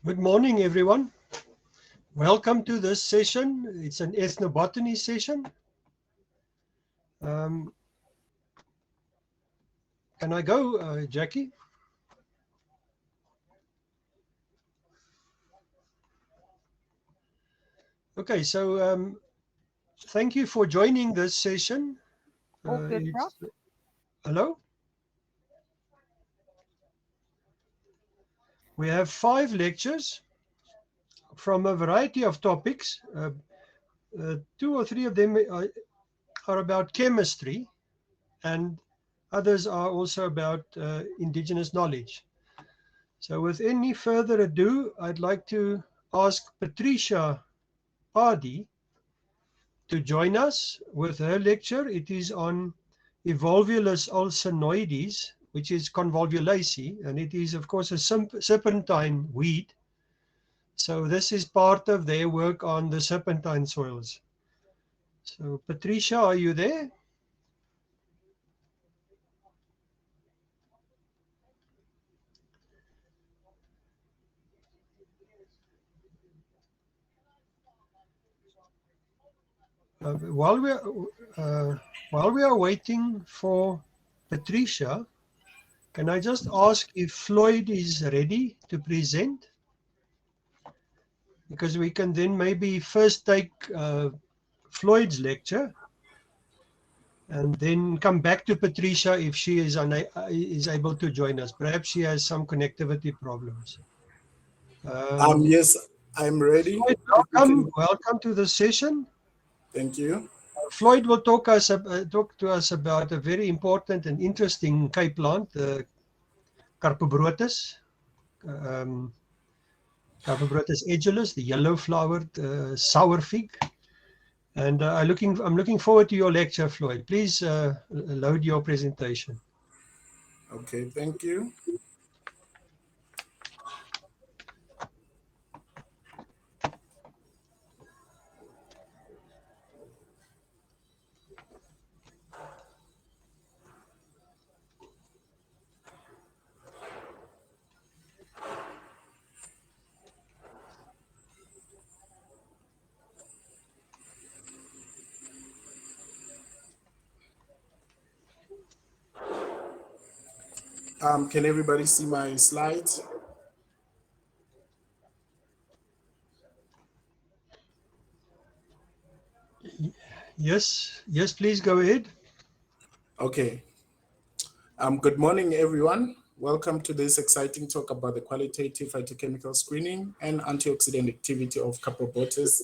Good morning, everyone. Welcome to this session. It's an ethnobotany session. Can I go, Jackie? Okay, so thank you for joining this session. Hello? We have 5 lectures from a variety of topics. 2 or 3 of them are about chemistry, and others are also about indigenous knowledge. So with any further ado, I'd like to ask Patricia Padi to join us with her lecture. It is on Evolvulus alsinoides, which is Convolvulaceae, and it is, of course, a serpentine weed. So this is part of their work on the serpentine soils. So Patricia, are you there? While we are waiting for Patricia, can I just ask if Floyd is ready to present? Because we can then maybe first take Floyd's lecture and then come back to Patricia if she is able to join us. Perhaps she has some connectivity problems. Yes, I'm ready. Floyd, welcome to the session. Thank you. Floyd will talk to us about a very important and interesting Cape plant, the Carpobrotus, Carpobrotus edulis, the yellow-flowered sour fig. And I'm looking forward to your lecture, Floyd. Please load your presentation. Okay, thank you. Can everybody see my slides? Yes, please go ahead. Okay. Good morning, everyone. Welcome to this exciting talk about the qualitative phytochemical screening and antioxidant activity of Carpobrotus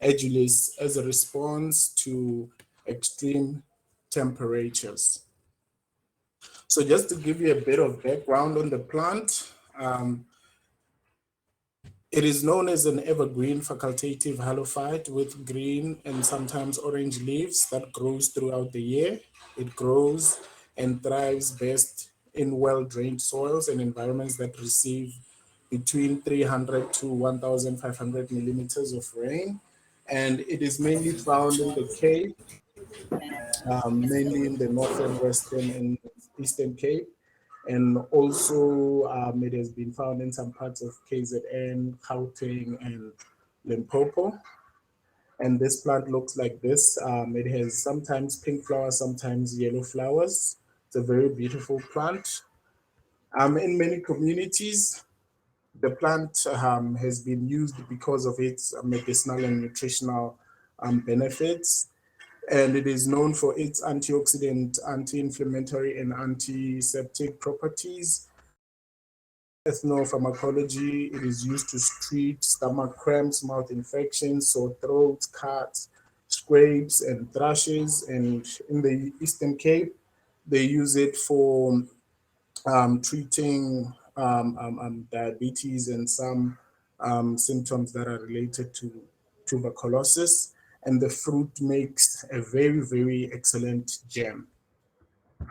edulis as a response to extreme temperatures. So just to give you a bit of background on the plant, it is known as an evergreen facultative halophyte with green and sometimes orange leaves that grows throughout the year. It grows and thrives best in well-drained soils and environments that receive between 300 to 1,500 millimeters of rain. And it is mainly found in the Cape, mainly in the northern, western, and eastern Cape. And also it has been found in some parts of KZN, Gauteng, and Limpopo. And this plant looks like this. It has sometimes pink flowers, sometimes yellow flowers. It's a very beautiful plant. In many communities, the plant has been used because of its medicinal and nutritional benefits. And it is known for its antioxidant, anti-inflammatory, and antiseptic properties. Ethnopharmacology, it is used to treat stomach cramps, mouth infections, sore throats, cuts, scrapes, and thrashes. And in the Eastern Cape, they use it for treating diabetes and some symptoms that are related to tuberculosis. And the fruit makes a very, very excellent jam.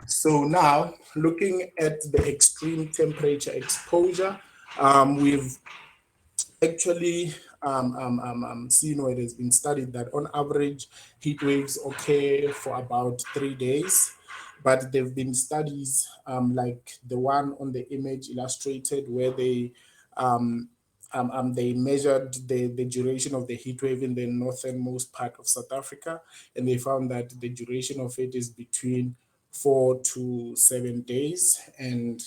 So now, looking at the extreme temperature exposure, we've actually seen, or it has been studied, that on average, heat waves occur for about 3 days. But there have been studies like the one on the image illustrated where they they measured the duration of the heat wave in the northernmost part of South Africa, and they found that the duration of it is between 4 to 7 days, and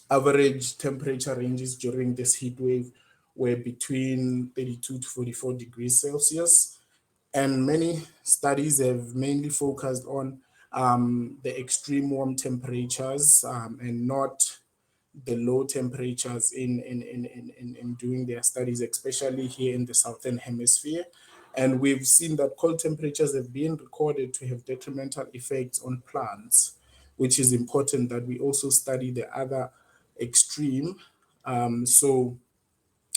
average temperature ranges during this heat wave were between 32 to 44 degrees Celsius. And many studies have mainly focused on the extreme warm temperatures and not the low temperatures in doing their studies, especially here in the Southern Hemisphere. And we've seen that cold temperatures have been recorded to have detrimental effects on plants, which is important that we also study the other extreme.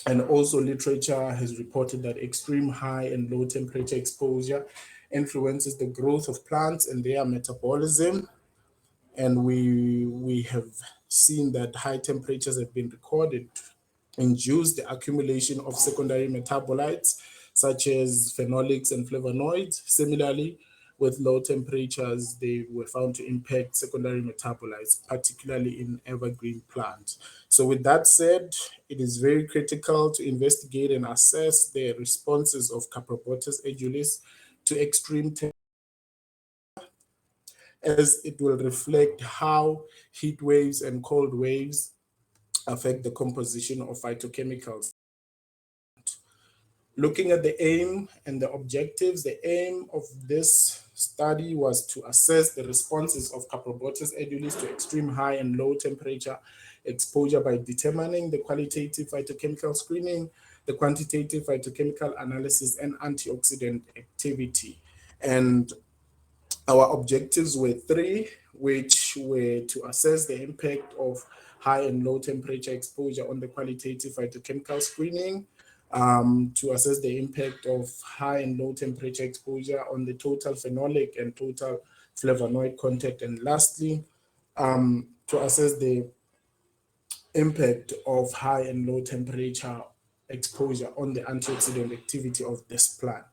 And also literature has reported that extreme high and low temperature exposure influences the growth of plants and their metabolism. And we have seen that high temperatures have been recorded to induce the accumulation of secondary metabolites such as phenolics and flavonoids. Similarly, with low temperatures, they were found to impact secondary metabolites, particularly in evergreen plants. So with that said, it is very critical to investigate and assess the responses of Caprobotus edulis to extreme temperatures, as it will reflect how heat waves and cold waves affect the composition of phytochemicals. Looking at the aim and the objectives, the aim of this study was to assess the responses of Caprobotus edulis to extreme high and low temperature exposure by determining the qualitative phytochemical screening, the quantitative phytochemical analysis, and antioxidant activity. And our objectives were three, which were to assess the impact of high and low temperature exposure on the qualitative phytochemical screening, to assess the impact of high and low temperature exposure on the total phenolic and total flavonoid content, and lastly, to assess the impact of high and low temperature exposure on the antioxidant activity of this plant.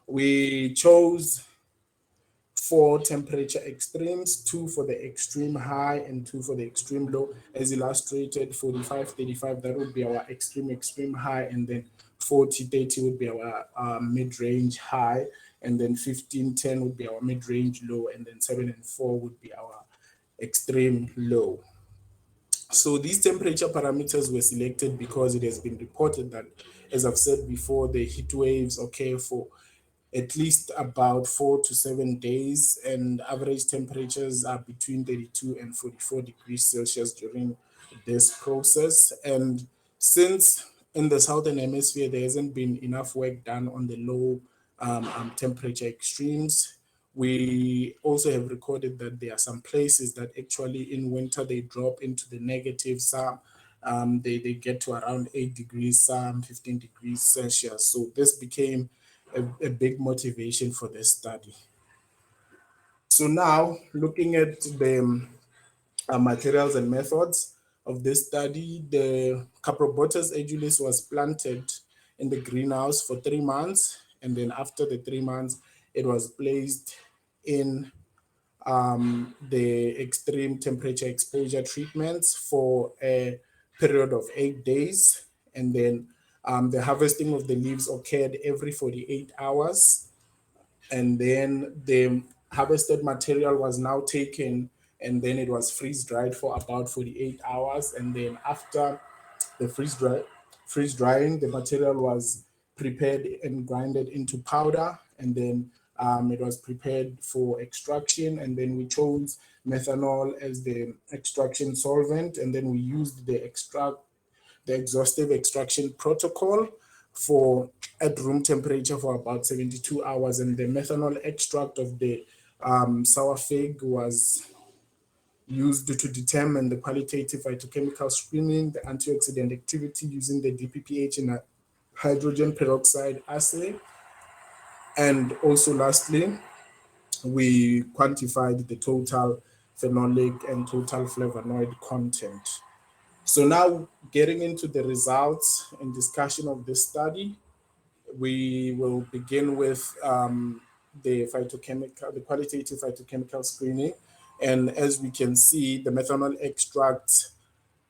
We chose four temperature extremes, two for the extreme high and two for the extreme low, as illustrated. 45, 35, that would be our extreme high, and then 40, 30 would be our mid-range high, and then 15, 10 would be our mid-range low, and then 7 and 4 would be our extreme low. So these temperature parameters were selected because it has been reported that, as I've said before, the heat waves occur for at least about 4 to 7 days, and average temperatures are between 32 and 44 degrees Celsius during this process. And since in the Southern Hemisphere, there hasn't been enough work done on the low temperature extremes, we also have recorded that there are some places that actually in winter they drop into the negative. Some they get to around 8 degrees, some 15 degrees Celsius. So this became a big motivation for this study. So now, looking at the materials and methods of this study, the Caprobotus edulis was planted in the greenhouse for 3 months, and then after the 3 months, it was placed in the extreme temperature exposure treatments for a period of 8 days, and then the harvesting of the leaves occurred every 48 hours, and then the harvested material was now taken, and then it was freeze dried for about 48 hours, and then after the freeze drying, the material was prepared and grinded into powder, and then it was prepared for extraction, and then we chose methanol as the extraction solvent, and then we used the exhaustive extraction protocol for at room temperature for about 72 hours, and the methanol extract of the sour fig was used to determine the qualitative phytochemical screening, the antioxidant activity using the DPPH in a hydrogen peroxide assay. And also lastly, we quantified the total phenolic and total flavonoid content. So now getting into the results and discussion of this study, we will begin with the qualitative phytochemical screening. And as we can see, the methanol extract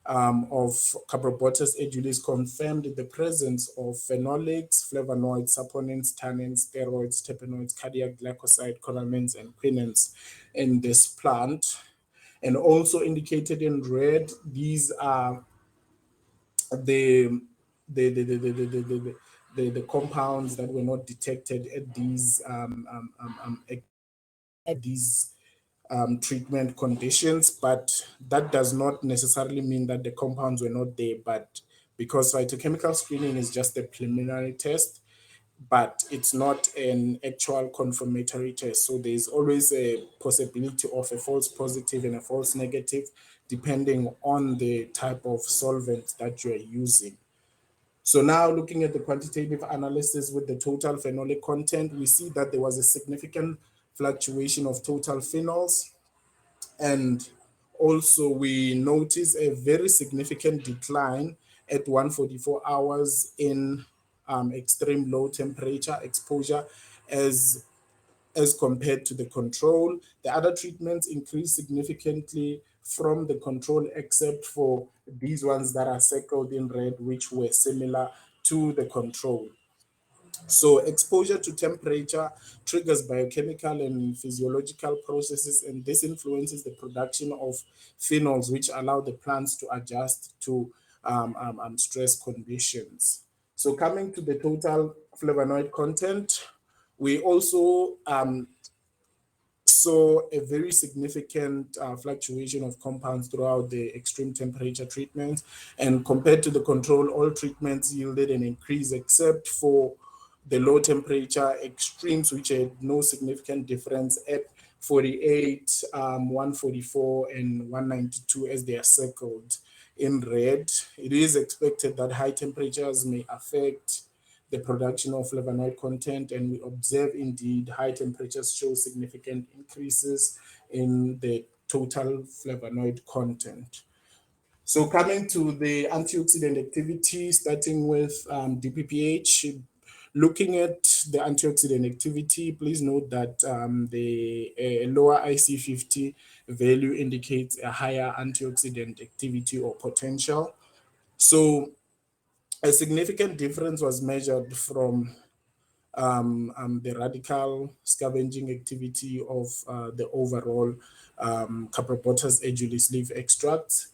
of Carbobottus edulis confirmed the presence of phenolics, flavonoids, saponins, tannins, steroids, terpenoids, cardiac glycoside, coramins, and quinins in this plant. And also indicated in red, these are the compounds that were not detected at these treatment conditions, but that does not necessarily mean that the compounds were not there. But because phytochemical screening is just a preliminary test, but it's not an actual confirmatory test. So there's always a possibility of a false positive and a false negative, depending on the type of solvent that you're using. So now looking at the quantitative analysis with the total phenolic content, we see that there was a significant fluctuation of total phenols. And also we notice a very significant decline at 144 hours in extreme low temperature exposure as compared to the control. The other treatments increase significantly from the control, except for these ones that are circled in red, which were similar to the control. So exposure to temperature triggers biochemical and physiological processes, and this influences the production of phenols, which allow the plants to adjust to stress conditions. So coming to the total flavonoid content, we also saw a very significant fluctuation of compounds throughout the extreme temperature treatments. And compared to the control, all treatments yielded an increase except for the low temperature extremes, which had no significant difference at 48, 144, and 192 as they are circled in red. It is expected that high temperatures may affect the production of flavonoid content, and we observe indeed high temperatures show significant increases in the total flavonoid content. So coming to the antioxidant activity, starting with DPPH, looking at the antioxidant activity, please note that the lower IC50 value indicates a higher antioxidant activity or potential. So a significant difference was measured from the radical scavenging activity of the overall Carbobottus edulis leaf extract.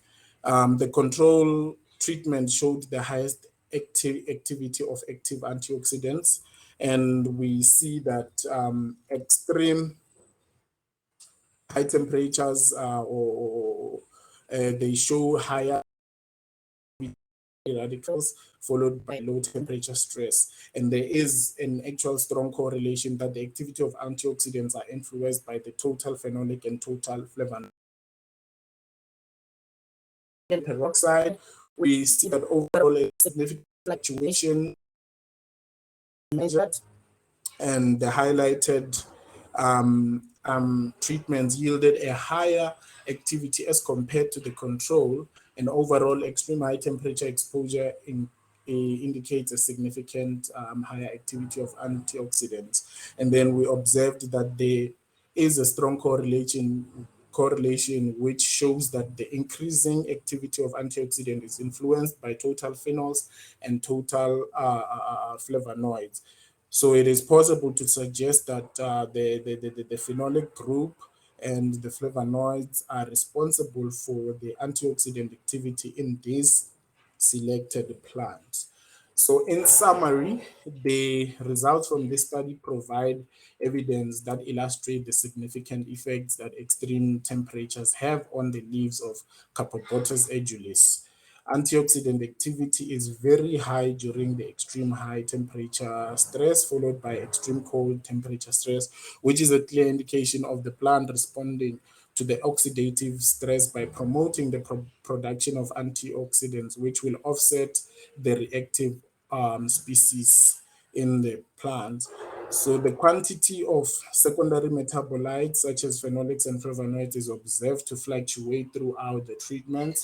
The control treatment showed the highest activity of active antioxidants, and we see that extreme high temperatures they show higher radicals followed by low temperature stress. And there is an actual strong correlation that the activity of antioxidants are influenced by the total phenolic and total flavonoid. In peroxide, we see that overall a significant fluctuation measured, and the highlighted treatments yielded a higher activity as compared to the control, and overall extreme high temperature exposure indicates a significant higher activity of antioxidants. And then we observed that there is a strong correlation which shows that the increasing activity of antioxidant is influenced by total phenols and total flavonoids. So it is possible to suggest that the phenolic group and the flavonoids are responsible for the antioxidant activity in these selected plants. So in summary, the results from this study provide evidence that illustrate the significant effects that extreme temperatures have on the leaves of Carbobottus edulis. Antioxidant activity is very high during the extreme high temperature stress, followed by extreme cold temperature stress, which is a clear indication of the plant responding to the oxidative stress by promoting the production of antioxidants, which will offset the reactive species in the plant. So the quantity of secondary metabolites such as phenolics and flavonoids is observed to fluctuate throughout the treatment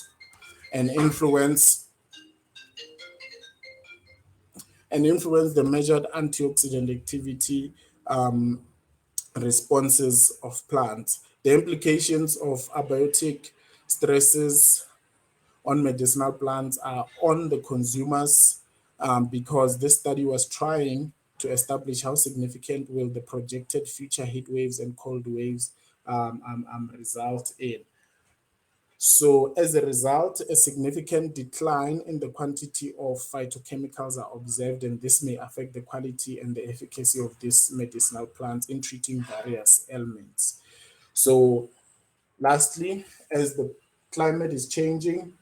and influence the measured antioxidant activity responses of plants. The implications of abiotic stresses on medicinal plants are on the consumers, because this study was trying to establish how significant will the projected future heat waves and cold waves result in. So as a result, a significant decline in the quantity of phytochemicals are observed, and this may affect the quality and the efficacy of these medicinal plants in treating various ailments. So lastly, as the climate is changing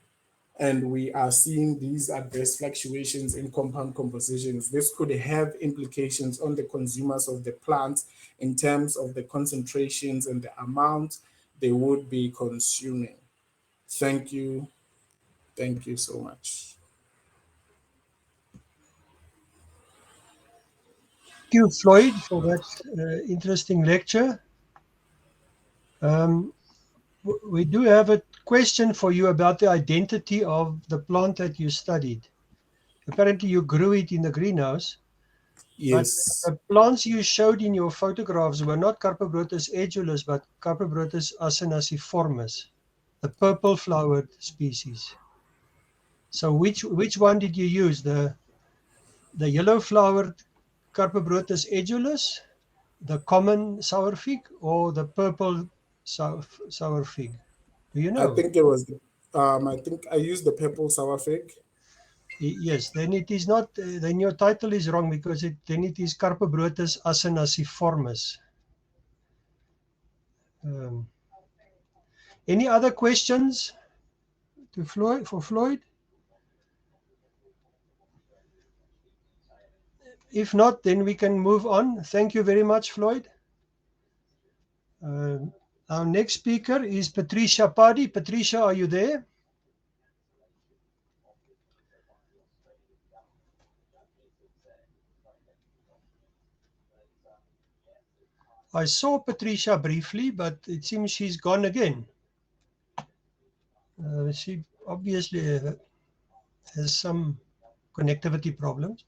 and we are seeing these adverse fluctuations in compound compositions, this could have implications on the consumers of the plants in terms of the concentrations and the amount they would be consuming. Thank you. Thank you so much. Thank you, Floyd, for that interesting lecture. We do have a question for you about the identity of the plant that you studied. Apparently you grew it in the greenhouse, but Yes. the plants you showed in your photographs were not Carpobrotus edulis, but Carpobrotus acinaciformis, the purple flowered species. So which one did you use? The yellow flowered Carpobrotus edulis, the common sour fig, or the purple sour fig? Do you I know? think it was, I think I used the purple sour fig. Yes, then it is not, then your title is wrong, because then it is Carpobrotus acinaciformis. Any other questions for Floyd? If not, then we can move on. Thank you very much, Floyd. Our next speaker is Patricia Padi. Patricia, are you there? I saw Patricia briefly, but it seems she's gone again. She obviously has some connectivity problems.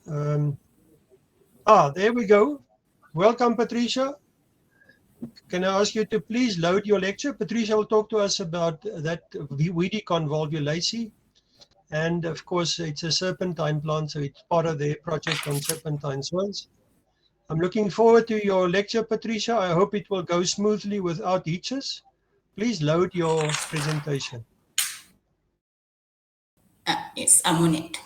There we go. Welcome, Patricia. Can I ask you to please load your lecture? Patricia will talk to us about that weedy convolvulaceae. And of course, it's a serpentine plant, so it's part of their project on serpentine soils. I'm looking forward to your lecture, Patricia. I hope it will go smoothly without hitches. Please load your presentation. Yes, I'm on it.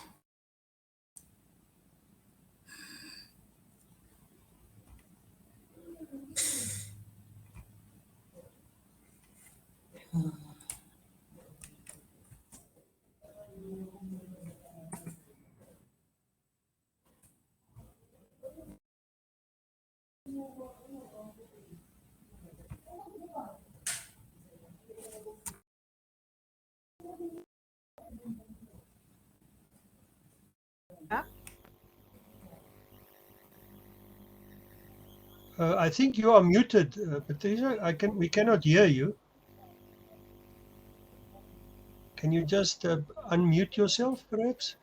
I think you are muted, Patricia. We cannot hear you. Can you just unmute yourself, perhaps?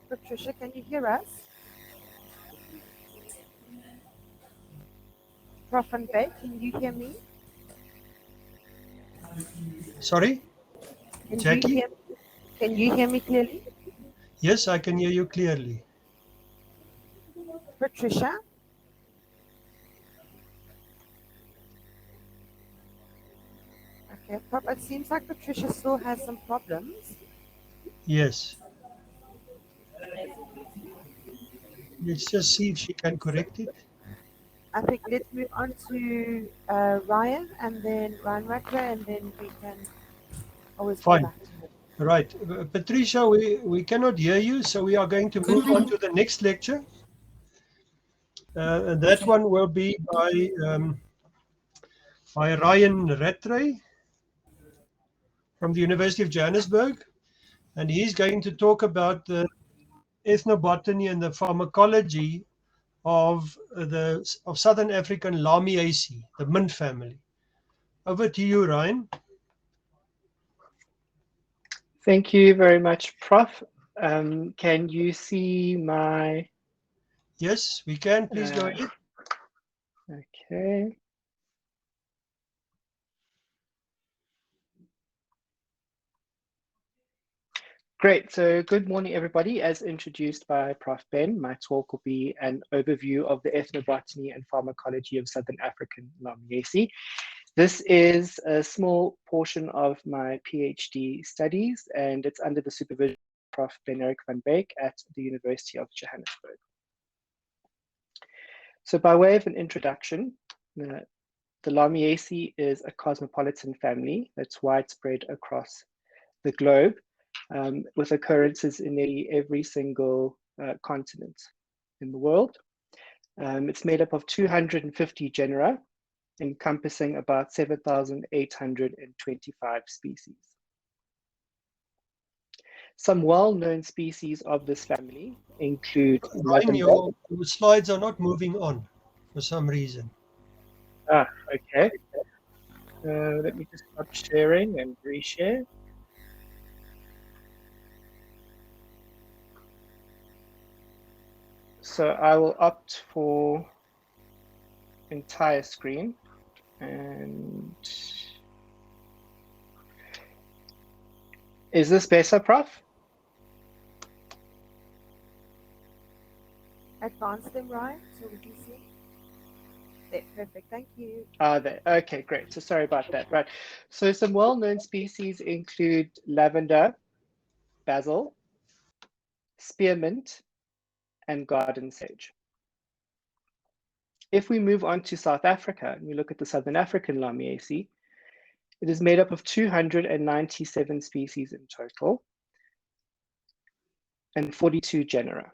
Patricia, can you hear us? Prof and Beck, can you hear me? Sorry, Jackie? Can you hear me clearly? Yes, I can hear you clearly. Patricia? Okay, Prof, it seems like Patricia still has some problems. Yes. Let's just see if she can correct it. I think let's move on to Ryan and then Ryan Ratler, and then we can always go Fine. back. Right. Patricia, we cannot hear you, so we are going to move on to the next lecture. And that one will be by Ryan Rattray from the University of Johannesburg. And he's going to talk about the ethnobotany and the pharmacology of Southern African Lamiaceae, the mint family. Over to you, Ryan. Thank you very much, Prof. Can you see my... Yes, we can. Please go ahead. Okay. Great. So good morning, everybody. As introduced by Prof. Ben, my talk will be an overview of the ethnobotany and pharmacology of Southern African Lamiaceae. This is a small portion of my PhD studies, and it's under the supervision of Prof. Ben Eric van Beek at the University of Johannesburg. So by way of an introduction, the Lamiaceae is a cosmopolitan family that's widespread across the globe, with occurrences in nearly every single continent in the world. It's made up of 250 genera, encompassing about 7,825 species. Some well-known species of this family include Ryan, your slides are not moving on for some reason. Okay. Let me just stop sharing and reshare. So I will opt for entire screen, and is this better, Prof? Advance them, Ryan, so we can see. There, perfect, thank you. There. Okay, great. So sorry about that. Right. So some well-known species include lavender, basil, spearmint, and garden sage. If we move on to South Africa and we look at the Southern African Lamiaceae, it is made up of 297 species in total and 42 genera.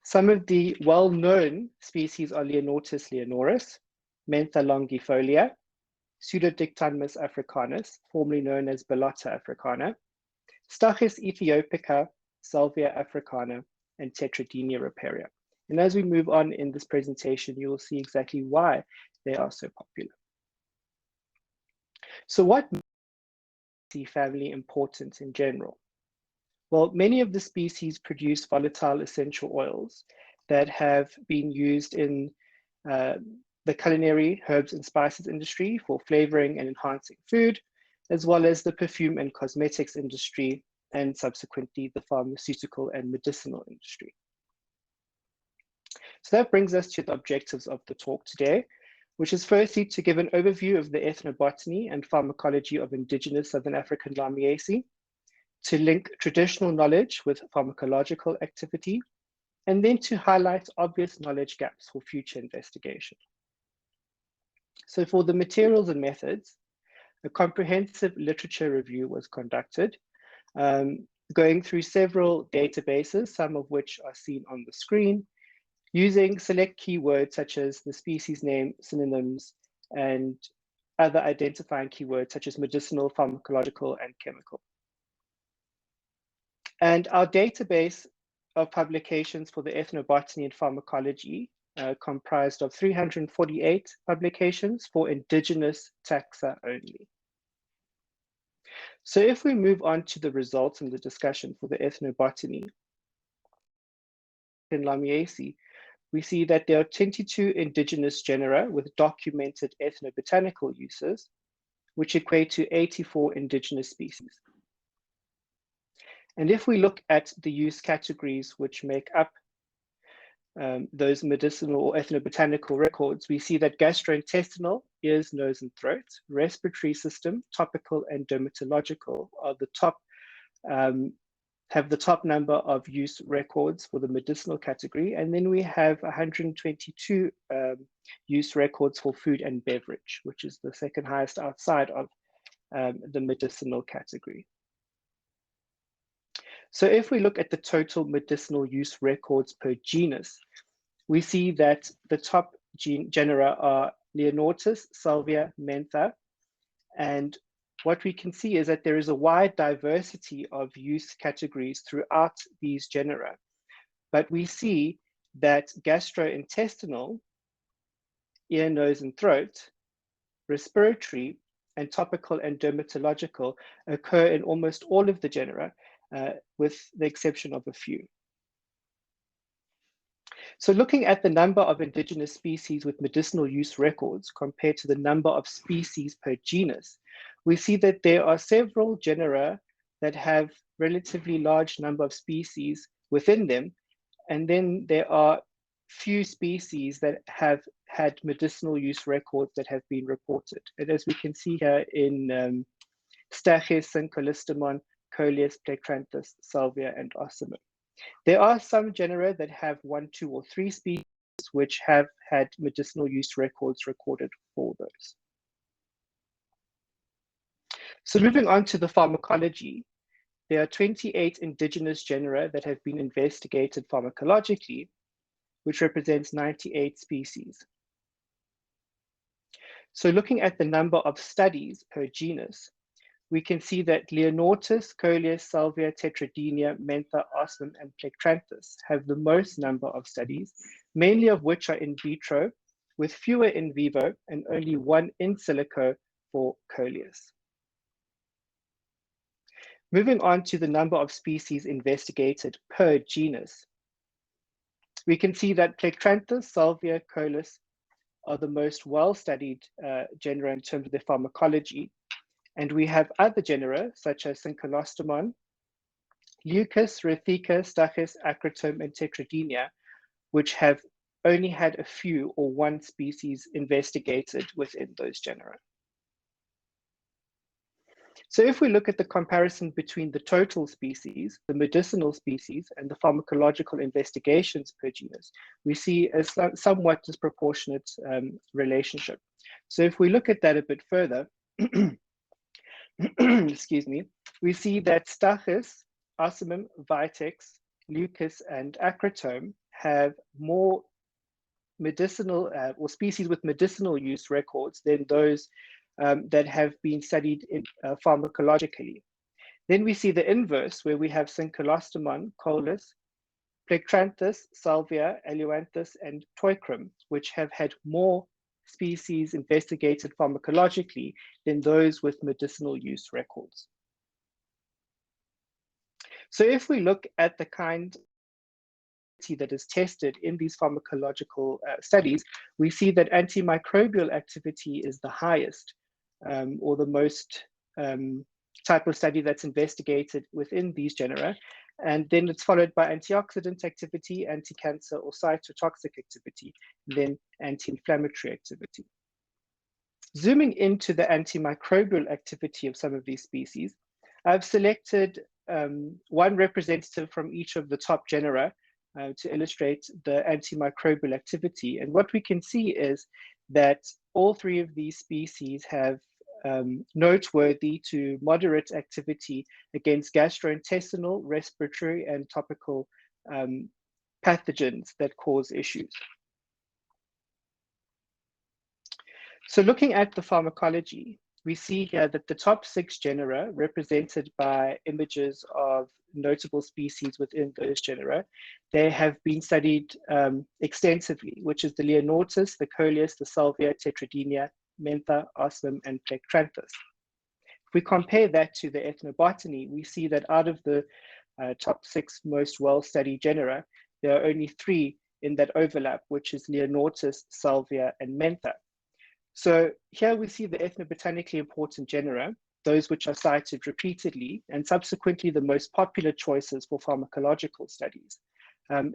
Some of the well-known species are Leonortis leonoris, Mentha longifolia, Pseudodictynmus africanus, formerly known as Bellotta africana, Stachys ethiopica, Salvia africana, and Tetradenia riparian. And as we move on in this presentation, you will see exactly why they are so popular. So what makes the family important in general? Well, many of the species produce volatile essential oils that have been used in the culinary herbs and spices industry for flavoring and enhancing food, as well as the perfume and cosmetics industry, and subsequently the pharmaceutical and medicinal industry. So that brings us to the objectives of the talk today, which is firstly to give an overview of the ethnobotany and pharmacology of indigenous Southern African Lamiaceae, to link traditional knowledge with pharmacological activity, and then to highlight obvious knowledge gaps for future investigation. So for the materials and methods, a comprehensive literature review was conducted, going through several databases, some of which are seen on the screen, using select keywords such as the species name, synonyms, and other identifying keywords such as medicinal, pharmacological, and chemical. And our database of publications for the ethnobotany and pharmacology comprised of 348 publications for indigenous taxa only. So if we move on to the results and the discussion for the ethnobotany in Lamiaceae, we see that there are 22 indigenous genera with documented ethnobotanical uses, which equate to 84 indigenous species. And if we look at the use categories which make up those medicinal or ethnobotanical records, we see that gastrointestinal, ears, nose, and throat, respiratory system, topical, and dermatological are the top, have the top number of use records for the medicinal category. And then we have 122 use records for food and beverage, which is the second highest outside of the medicinal category. So if we look at the total medicinal use records per genus, we see that the top genera are Leonortis, Salvia, Mentha, and what we can see is that there is a wide diversity of use categories throughout these genera, but we see that gastrointestinal, ear, nose, and throat, respiratory, and topical and dermatological occur in almost all of the genera, with the exception of a few. So looking at the number of indigenous species with medicinal use records compared to the number of species per genus, we see that there are several genera that have relatively large number of species within them, and then there are few species that have had medicinal use records that have been reported. And as we can see here in Stachys, Syncolistemon, Coleus, Plectranthus, Salvia, and Ocimum. There are some genera that have 1, 2, or 3 species which have had medicinal use records recorded for those. So moving on to the pharmacology, there are 28 indigenous genera that have been investigated pharmacologically, which represents 98 species. So looking at the number of studies per genus, we can see that Leonortis, Coleus, Salvia, Tetradenia, Mentha, Ocimum, and Plectranthus have the most number of studies, mainly of which are in vitro, with fewer in vivo and only 1 in silico for Coleus. Moving on to the number of species investigated per genus, we can see that Plectranthus, Salvia, Coleus are the most well-studied genera in terms of their pharmacology. And we have other genera such as Syncolostemon, Leucus, Retheca, Stachys, Acrotome, and Tetradenia, which have only had a few or 1 species investigated within those genera. So if we look at the comparison between the total species, the medicinal species, and the pharmacological investigations per genus, we see a somewhat disproportionate relationship. So if we look at that a bit further, excuse me, we see that Stachys, Ocimum, Vitex, Leucus, and Acrotome have more medicinal or species with medicinal use records than those that have been studied in, pharmacologically. Then we see the inverse, where we have Syncolostemon, Coleus, Plectranthus, Salvia, Elewanthus, and Toicrum, which have had more species investigated pharmacologically than those with medicinal use records. So if we look at the kind that is tested in these pharmacological studies, we see that antimicrobial activity is the highest or the most type of study that's investigated within these genera. And then it's followed by antioxidant activity, anti-cancer or cytotoxic activity, and then anti-inflammatory activity. Zooming into the antimicrobial activity of some of these species, I've selected 1 representative from each of the top genera to illustrate the antimicrobial activity. And what we can see is that all 3 of these species have noteworthy to moderate activity against gastrointestinal, respiratory, and topical pathogens that cause issues. So looking at the pharmacology, we see here that the top 6 genera, represented by images of notable species within those genera, they have been studied extensively, which is the Leonortis, the Coleus, the Salvia, Tetradenia, Mentha, Ocimum, and Plectranthus. If we compare that to the ethnobotany, we see that out of the top 6 most well-studied genera, there are only 3 in that overlap, which is Leonortis, Salvia, and Mentha. So here we see the ethnobotanically important genera, those which are cited repeatedly, and subsequently the most popular choices for pharmacological studies,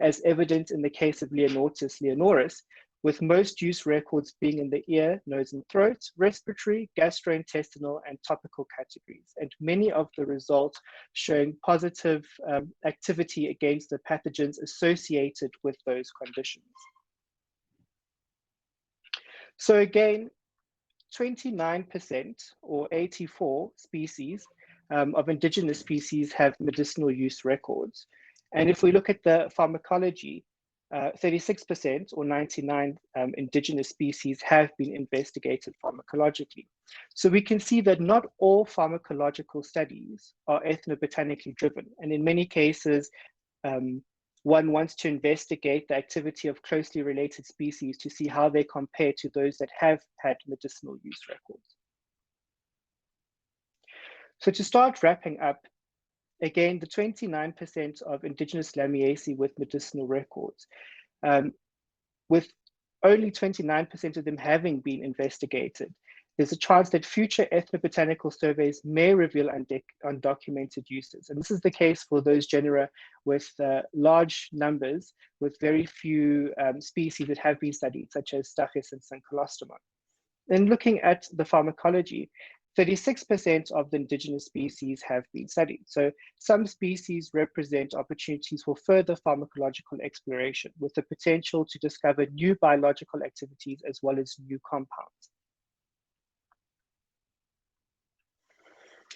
as evident in the case of Leonortis leonoris, with most use records being in the ear, nose, and throat, respiratory, gastrointestinal, and topical categories, and many of the results showing positive activity against the pathogens associated with those conditions. So again, 29% or 84 species of indigenous species have medicinal use records. And if we look at the pharmacology, 36% or 99 indigenous species have been investigated pharmacologically. So we can see that not all pharmacological studies are ethnobotanically driven. And in many cases, one wants to investigate the activity of closely related species to see how they compare to those that have had medicinal use records. So to start wrapping up, again, the 29% of indigenous Lamiaceae with medicinal records, with only 29% of them having been investigated, there's a chance that future ethnobotanical surveys may reveal undocumented uses. And this is the case for those genera with large numbers, with very few species that have been studied, such as Stachys and Syncolostomon. Then looking at the pharmacology, 36% of the indigenous species have been studied. So some species represent opportunities for further pharmacological exploration with the potential to discover new biological activities as well as new compounds.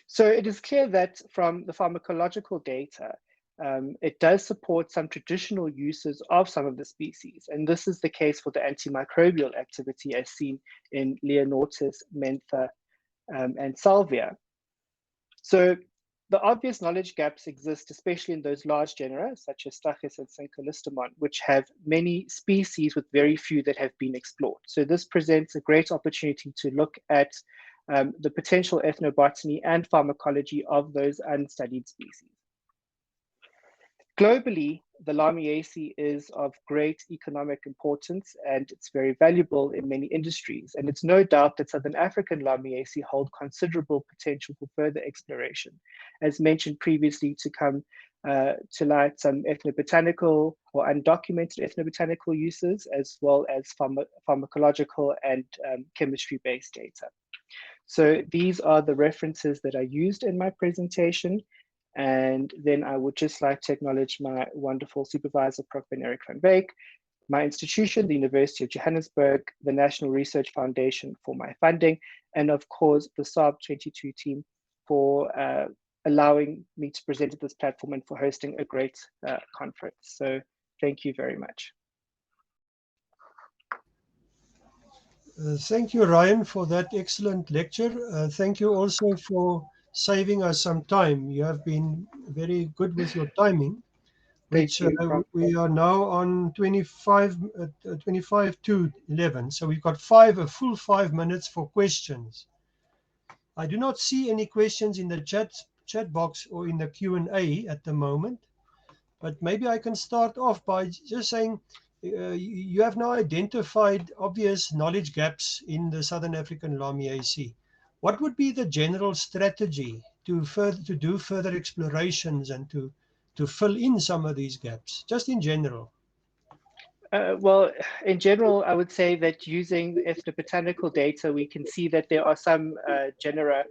So it is clear that from the pharmacological data, it does support some traditional uses of some of the species. And this is the case for the antimicrobial activity as seen in Leonortis, mentha, and salvia. So the obvious knowledge gaps exist, especially in those large genera, such as Stachys and Syncolostomon, which have many species with very few that have been explored. So this presents a great opportunity to look at the potential ethnobotany and pharmacology of those unstudied species. Globally, the Lamiaceae is of great economic importance and it's very valuable in many industries. And it's no doubt that Southern African Lamiaceae hold considerable potential for further exploration. As mentioned previously, to come to light some ethnobotanical or undocumented ethnobotanical uses, as well as pharmacological and chemistry-based data. So these are the references that I used in my presentation. And then I would just like to acknowledge my wonderful supervisor, Prof. Eric van Wyk, my institution, the University of Johannesburg, the National Research Foundation for my funding, and of course, the SAAB 22 team for allowing me to present at this platform and for hosting a great conference. So thank you very much. Thank you, Ryan, for that excellent lecture. Thank you also for saving us some time. You have been very good with your timing, which we are now on 25 to 11. So we've got a full 5 minutes for questions. I do not see any questions in the chat box or in the Q&A at the moment, but maybe I can start off by just saying you have now identified obvious knowledge gaps in the Southern African Lamiaceae. What would be the general strategy to do further explorations and to fill in some of these gaps, just in general? Well, in general, I would say that using ethnobotanical data, we can see that there are some genera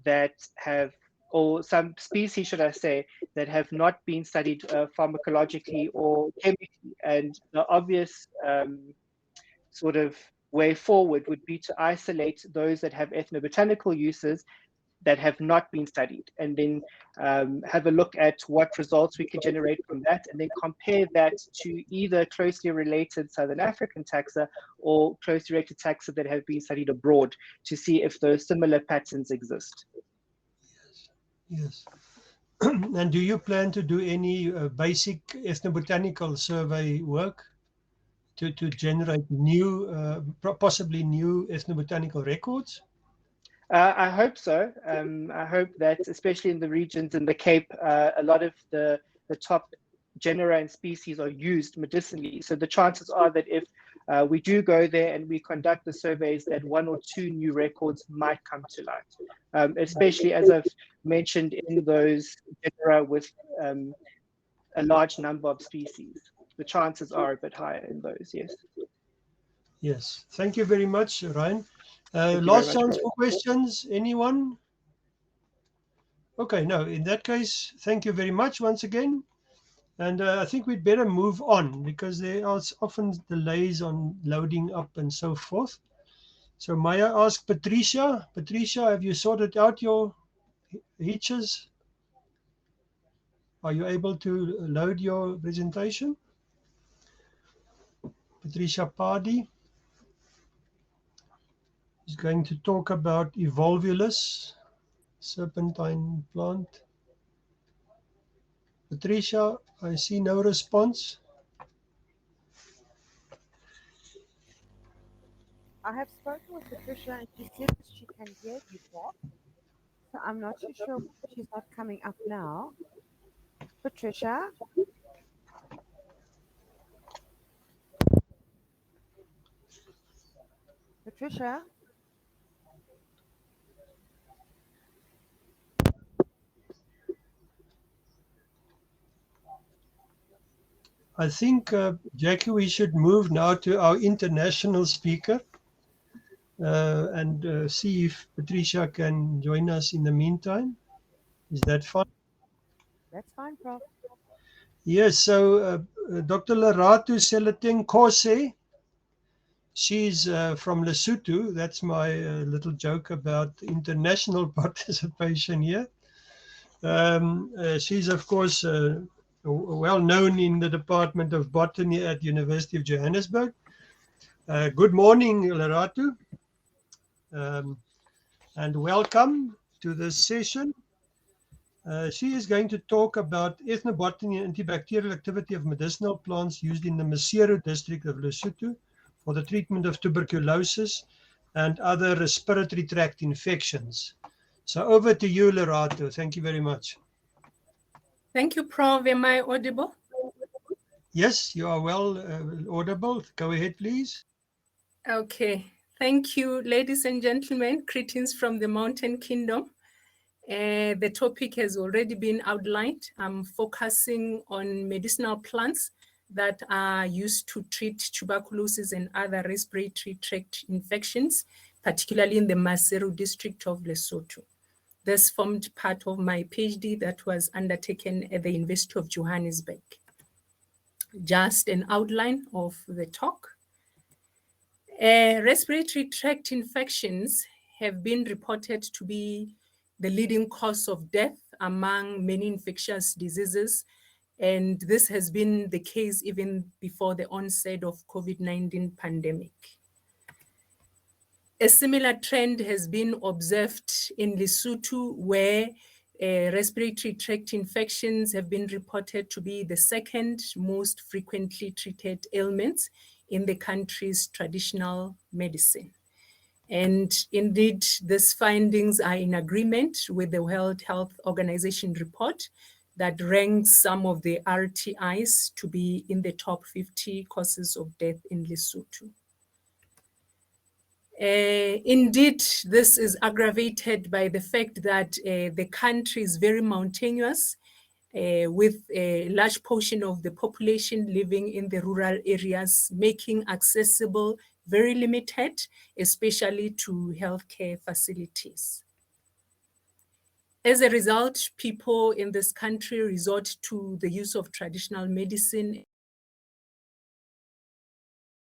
that have, or some species, should I say, that have not been studied pharmacologically or chemically. And the obvious sort of way forward would be to isolate those that have ethnobotanical uses that have not been studied, and then have a look at what results we can generate from that, and then compare that to either closely related Southern African taxa or closely related taxa that have been studied abroad to see if those similar patterns exist. Yes. And do you plan to do any basic ethnobotanical survey work to generate new, possibly new ethnobotanical records? I hope so. I hope that, especially in the regions in the Cape, a lot of the top genera and species are used medicinally. So the chances are that if we do go there and we conduct the surveys, that 1 or 2 new records might come to light, especially as I've mentioned in those genera with a large number of species. The chances are a bit higher in those, yes. Yes, thank you very much, Ryan. Last chance for questions, anyone? Okay, no, in that case, thank you very much once again. And I think we'd better move on because there are often delays on loading up and so forth. So may I ask Patricia? Patricia, have you sorted out your hitches? Are you able to load your presentation? Patricia Pardy is going to talk about Evolvulus, serpentine plant. Patricia, I see no response. I have spoken with Patricia and she said that she can hear you, Bob. So I'm not too sure she's not coming up now. Patricia? Patricia? I think, Jackie, we should move now to our international speaker and see if Patricia can join us in the meantime. Is that fine? That's fine, Prof. Yes, so Dr. Lerato Seletenkose, she's from Lesotho. That's my little joke about international participation here. She's, of course, well known in the Department of Botany at University of Johannesburg. Good morning, Lerato, and welcome to this session. She is going to talk about ethnobotany and antibacterial activity of medicinal plants used in the Maseru district of Lesotho for the treatment of tuberculosis and other respiratory tract infections. So over to you, Lerato. Thank you very much. Thank you, Prof. Am I audible? Yes, you are well audible. Go ahead, please. Okay. Thank you, ladies and gentlemen. Greetings from the Mountain Kingdom. The topic has already been outlined. I'm focusing on medicinal plants that are used to treat tuberculosis and other respiratory tract infections, particularly in the Maseru district of Lesotho. This formed part of my PhD that was undertaken at the University of Johannesburg. Just an outline of the talk. Respiratory tract infections have been reported to be the leading cause of death among many infectious diseases, and this has been the case even before the onset of COVID-19 pandemic. A similar trend has been observed in Lesotho, where respiratory tract infections have been reported to be the second most frequently treated ailments in the country's traditional medicine. And indeed, these findings are in agreement with the World Health Organization report that ranks some of the RTIs to be in the top 50 causes of death in Lesotho. Indeed, this is aggravated by the fact that the country is very mountainous, with a large portion of the population living in the rural areas, making accessible very limited, especially to healthcare facilities. As a result, people in this country resort to the use of traditional medicine